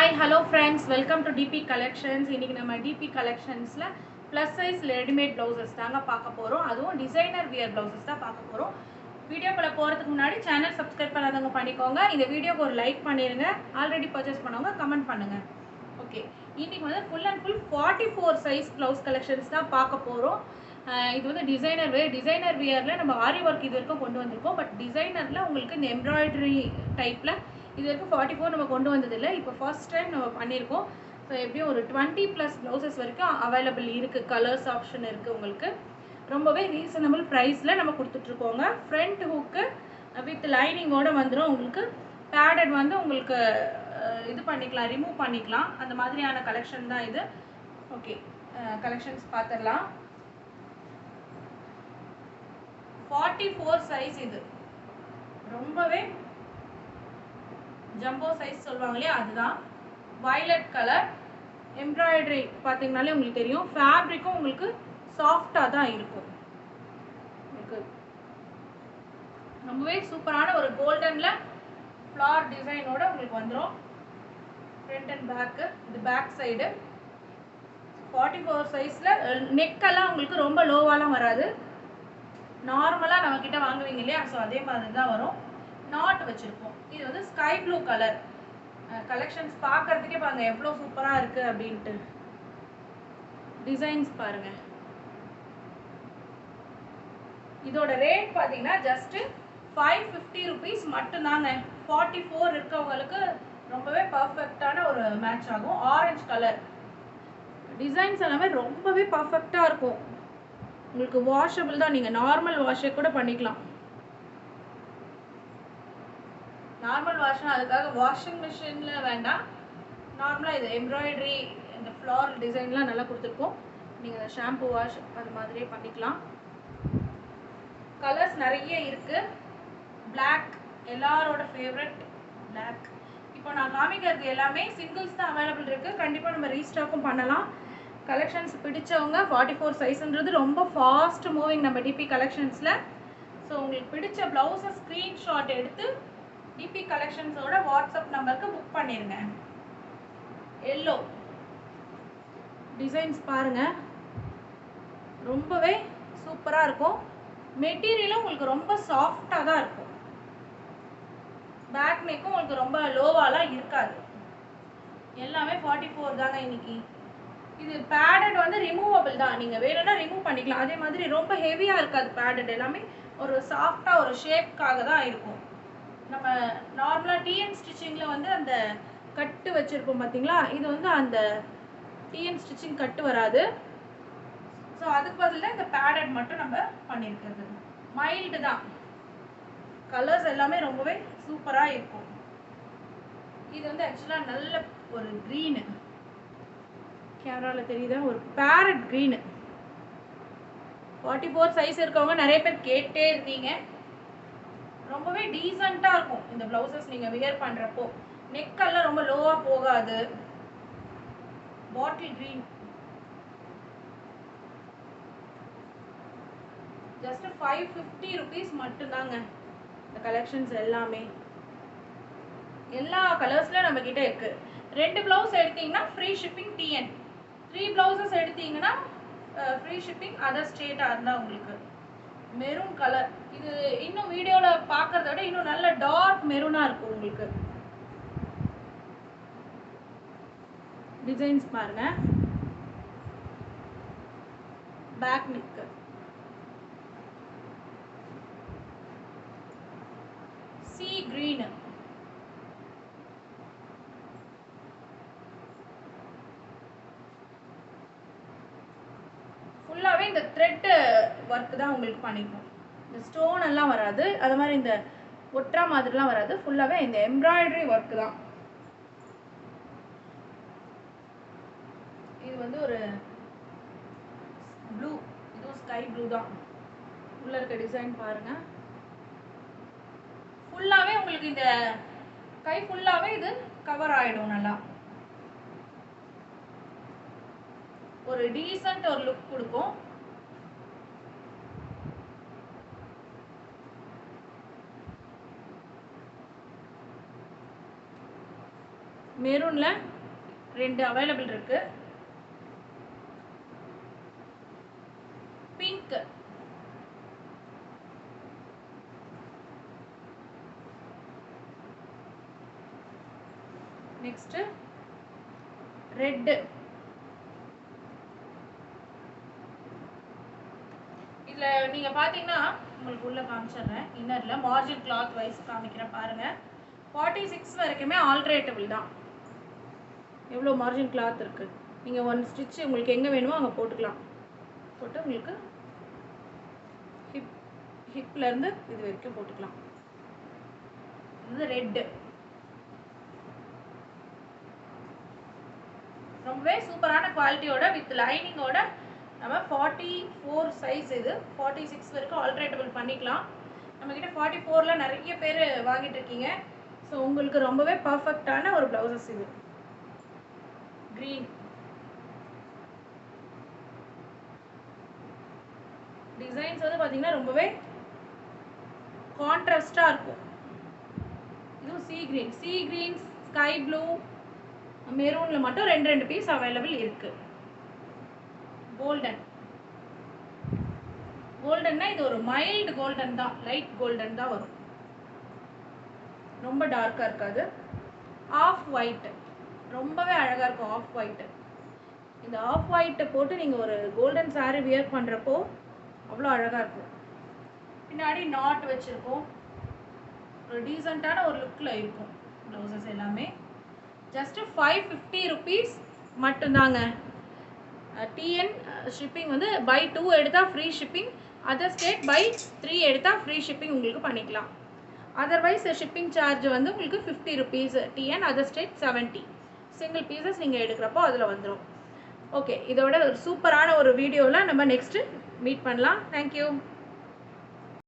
Hi, hello friends, welcome to DP Collections. இன்னைக்கு நம்ம DP Collectionsல plus size ready-made blouses தாங்க பார்க்க போறோம். அதுவும் designer wear blouses தான் பார்க்க போறோம். வீடியோக்குள்ள போறதுக்கு முன்னாடி channel subscribe பண்ணாதவங்க பண்ணிக்கோங்க. இந்த வீடியோக்கு ஒரு லைக் பண்ணிருங்க. ஆல்ரெடி purchase பண்ணவங்க கமெண்ட் பண்ணுங்க. ஓகே. இன்னைக்கு வந்து full and full 44 size blouse collections தான் பார்க்க போறோம். இது வந்து டிசைனர் வியர்ல நம்ம ஆரி ஒர்க் இது வரைக்கும் கொண்டு வந்திருக்கோம். பட் டிசைனர்ல உங்களுக்கு இந்த எம்ப்ராய்டரி டைப்ல இது வரைக்கும் 44 நம்ம கொண்டு வந்ததில்லை. இப்போ ஃபர்ஸ்ட் டைம் நம்ம பண்ணியிருக்கோம். ஸோ எப்படியும் ஒரு 20+ ப்ளவுசஸ் வரைக்கும் அவைலபிள் இருக்குது. கலர்ஸ் ஆப்ஷன் இருக்குது. உங்களுக்கு ரொம்பவே ரீசனபிள் ப்ரைஸில் நம்ம கொடுத்துட்ருக்கோங்க. ஃப்ரண்ட் ஹூக்கு வித் லைனிங்கோடு வந்துடும். உங்களுக்கு பேடட் வந்து உங்களுக்கு இது பண்ணிக்கலாம், ரிமூவ் பண்ணிக்கலாம். அந்த மாதிரியான கலெக்ஷன் தான் இது. ஓகே, கலெக்ஷன்ஸ் பார்த்துடலாம். 44 சைஸ். இது ரொம்பவே ஜம்போ சைஸ் சொல்லுவாங்க இல்லையா, அதுதான். வயலட் கலர் எம்ப்ராய்டரி பார்த்தீங்கனாலே உங்களுக்கு தெரியும். ஃபேப்ரிக்கும் உங்களுக்கு சாஃப்டாக தான் இருக்கும். உங்களுக்கு ரொம்பவே சூப்பரான ஒரு கோல்டனில் ஃப்ளார் டிசைனோட உங்களுக்கு வந்துடும். ஃப்ரண்ட் அண்ட் பேக்கு, இது பேக் சைடு. 44 சைஸில் நெக்கெல்லாம் உங்களுக்கு ரொம்ப லோவாலாம் வராது. நார்மலாக நம்மக்கிட்ட வாங்குவீங்க இல்லையா, ஸோ அதே மாதிரி தான் வரும். நாட் வச்சுருப்போம். இது வந்து ஸ்கை ப்ளூ கலர். கலெக்ஷன்ஸ் பார்க்குறதுக்கே பாருங்கள் எவ்வளோ சூப்பராக இருக்குது அப்படின்ட்டு. டிசைன்ஸ் பாருங்கள். இதோட ரேட் பார்த்தீங்கன்னா ஜஸ்ட்டு 550 ருபீஸ் மட்டும்தாங்க. 44 இருக்கவங்களுக்கு ரொம்பவே பர்ஃபெக்டான ஒரு மேட்ச் ஆகும். Orange colour. டிசைன்ஸ் எல்லாமே ரொம்பவே பர்ஃபெக்டாக இருக்கும். உங்களுக்கு வாஷபிள் தான். நீங்கள் நார்மல் வாஷே கூட பண்ணிக்கலாம். நார்மல் வாஷ்னா அதுக்காக வாஷிங் மிஷினில் வேண்டாம். நார்மலாக இது எம்ப்ராய்டரி இந்த ஃப்ளார் டிசைன்லாம் நல்லா கொடுத்துருக்கோம். நீங்கள் இந்த ஷாம்பு வாஷ் அது மாதிரியே பண்ணிக்கலாம். கலர்ஸ் நிறைய இருக்குது. பிளாக் எல்லாரோட ஃபேவரட் பிளாக். இப்போ நான் காமிக்கிறது எல்லாமே சிங்கிள்ஸ் தான் அவைலபிள் இருக்குது. கண்டிப்பாக நம்ம ரீஸ்டாக்கும் பண்ணலாம். கலெக்ஷன்ஸ் பிடிச்சவங்க 44 சைஸ்ன்றது ரொம்ப ஃபாஸ்ட் மூவிங் நம்ம டிபி கலெக்ஷன்ஸில். ஸோ உங்களுக்கு பிடிச்ச ப்ளவுஸை ஸ்க்ரீன்ஷாட் எடுத்து டிபி கலெக்ஷன்ஸோட வாட்ஸ்அப் நம்பருக்கு புக் பண்ணிடுங்க. எல்லோ டிசைன்ஸ் பாருங்கள், ரொம்பவே சூப்பராக இருக்கும். மெட்டீரியலும் உங்களுக்கு ரொம்ப சாஃப்டாக தான் இருக்கும். பேக் நெக்கும் உங்களுக்கு ரொம்ப லோவாலாம் இருக்காது. எல்லாமே 44 தாங்க இன்னைக்கு. இது பேடட் வந்து ரிமூவபிள் தான். நீங்கள் வேணும்னா ரிமூவ் பண்ணிக்கலாம். அதே மாதிரி ரொம்ப ஹெவியாக இருக்காது. பேடட் எல்லாமே ஒரு சாஃப்டாக ஒரு ஷேப்காக தான் இருக்கும். நம்ம நார்மலாக டிஎன் ஸ்டிச்சிங்கில் வந்து அந்த கட்டு வச்சுருப்போம் பார்த்தீங்களா, இது வந்து அந்த டிஎன் ஸ்டிச்சிங் கட்டு வராது. ஸோ அதுக்கு பதிலாக இந்த பேடட் மட்டும் நம்ம பண்ணியிருக்கிறது. மைல்டு தான். கலர்ஸ் எல்லாமே ரொம்பவே சூப்பராக இருக்கும். இது வந்து ஆக்சுவலாக நல்ல ஒரு க்ரீனு, கேமராவில் தெரியுதா, ஒரு பேரட் க்ரீனு. 44 சைஸ் இருக்கவங்க நிறைய பேர் கேட்டே இருந்தீங்க. ரொம்பவே டீசெண்டாக இருக்கும் இந்த ப்ளவுசஸ் நீங்கள் வியர் பண்ணுறப்போ. நெக்கெல்லாம் ரொம்ப லோவாக போகாது. Bottle green. ஜஸ்ட் 550 ருபீஸ் மட்டும்தாங்க. இந்த கலெக்ஷன்ஸ் எல்லாமே எல்லா கலர்ஸ்லையும் நம்மக்கிட்ட இருக்குது. 2 ப்ளவுஸ் எடுத்தீங்கன்னா ஃப்ரீ ஷிப்பிங் டிஎன். 3 ப்ளவுசஸ் எடுத்தீங்கன்னா ஃப்ரீ ஷிப்பிங் அதர் ஸ்டேட்டாக இருந்தால் உங்களுக்கு. Maroon colour. இது இன்னும் வீடியோவில் பார்க்குறத விட இன்னும் நல்ல டார்க் மெரூனாக இருக்கும் உங்களுக்கு. டிசைன்ஸ் பாருங்க. Back neck. Sea green. ஃபுல்லாகவே இந்த த்ரெட் ஒர்க் தான் உங்களுக்கு பண்ணிப்போம். இந்த ஸ்டோன் எல்லாம் வராது. அது மாதிரி இந்த ஒட்டுறா மாதிரிலாம் வராது. ஃபுல்லாகவே இந்த எம்ப்ராய்டரி ஒர்க் தான். இது வந்து ஒரு ப்ளூ, இதுவும் ஸ்கை ப்ளூ தான். உள்ள இருக்க டிசைன் பாருங்க. ஃபுல்லாகவே உங்களுக்கு இந்த கை ஃபுல்லாகவே இது கவர் ஆகிடும். நல்லா ஒரு டீசென்ட் ஒரு லுக் கொடுக்கும். மெரூனில் 2 அவைலபிள் இருக்கு. பிங்க், நெக்ஸ்ட் ரெட், இதுல நீங்க பாத்தீங்கன்னா உங்களுக்கு உள்ள காமிச்சிடுறேன். இன்னர்ல மார்ஜின் கிளாத் வைஸ் காமிக்கிறேன் பாருங்க. 46 வரைக்குமே ஆல்டரேட்டபிள் தான். எவ்வளோ மார்ஜின் கிளாத் இருக்கு. நீங்க ஒன் ஸ்டிச் உங்களுக்கு எங்க வேணுமோ அங்க போட்டுக்கலாம். போட்டு உங்களுக்கு ஹிப்ல இருந்து இது வரைக்கும் போட்டுக்கலாம். இது ரெட், ரொம்பவே சூப்பரான குவாலிட்டியோட வித் லைனிங்கோட நம்ம 44 சைஸ், இது 46 வரைக்கும் ஆல்டரேட்டபிள் பண்ணிக்கலாம். நம்மக்கிட்ட 44ல நிறைய பேர் வாங்கிட்டு இருக்கீங்க. ஸோ உங்களுக்கு ரொம்பவே பர்ஃபெக்டான ஒரு ப்ளவுசஸ் இது. க்ரீன் டிசைன்ஸ் வந்து பார்த்தீங்கன்னா ரொம்பவே கான்ட்ராஸ்டாக இருக்கும். இதுவும் சி கிரீன், ஸ்கை ப்ளூ, மெரூனில் மட்டும் 2 பீஸ் அவைலபிள் இருக்கு. கோல்டன்னா இது ஒரு மைல்டு கோல்டன் தான், லைட் கோல்டன் தான் வரும், ரொம்ப டார்க்காக இருக்காது. ஆஃப் ஒயிட் ரொம்பவே அழகாக இருக்கும். ஆஃப் ஒயிட், இந்த ஆஃப் ஒயிட்டை போட்டு நீங்கள் ஒரு கோல்டன் சாரீ வியர் பண்ணுறப்போ அவ்வளோ அழகாக இருக்கும். பின்னாடி நாட் வச்சுருக்கோம், ஒரு டீசெண்டான ஒரு லுக்கில் இருக்கும் ப்ளவுசஸ் எல்லாமே. ஜஸ்ட்டு 550 ருபீஸ் மட்டும்தாங்க. டிஎன் ஷிப்பிங் வந்து பை 2 எடுத்தால் free shipping, other state buy 3 எடுத்தால் ஃப்ரீ ஷிப்பிங் உங்களுக்கு பண்ணிக்கலாம். அதர்வைஸ் ஷிப்பிங் சார்ஜ் வந்து உங்களுக்கு 50 rupees, TN other state 70. Single pieces நீங்கள் எடுக்கிறப்போ அதில் வந்துடும். ஓகே, இதோட ஒரு சூப்பரான ஒரு வீடியோவில் நம்ம நெக்ஸ்ட்டு மீட் பண்ணலாம். தேங்க்யூ.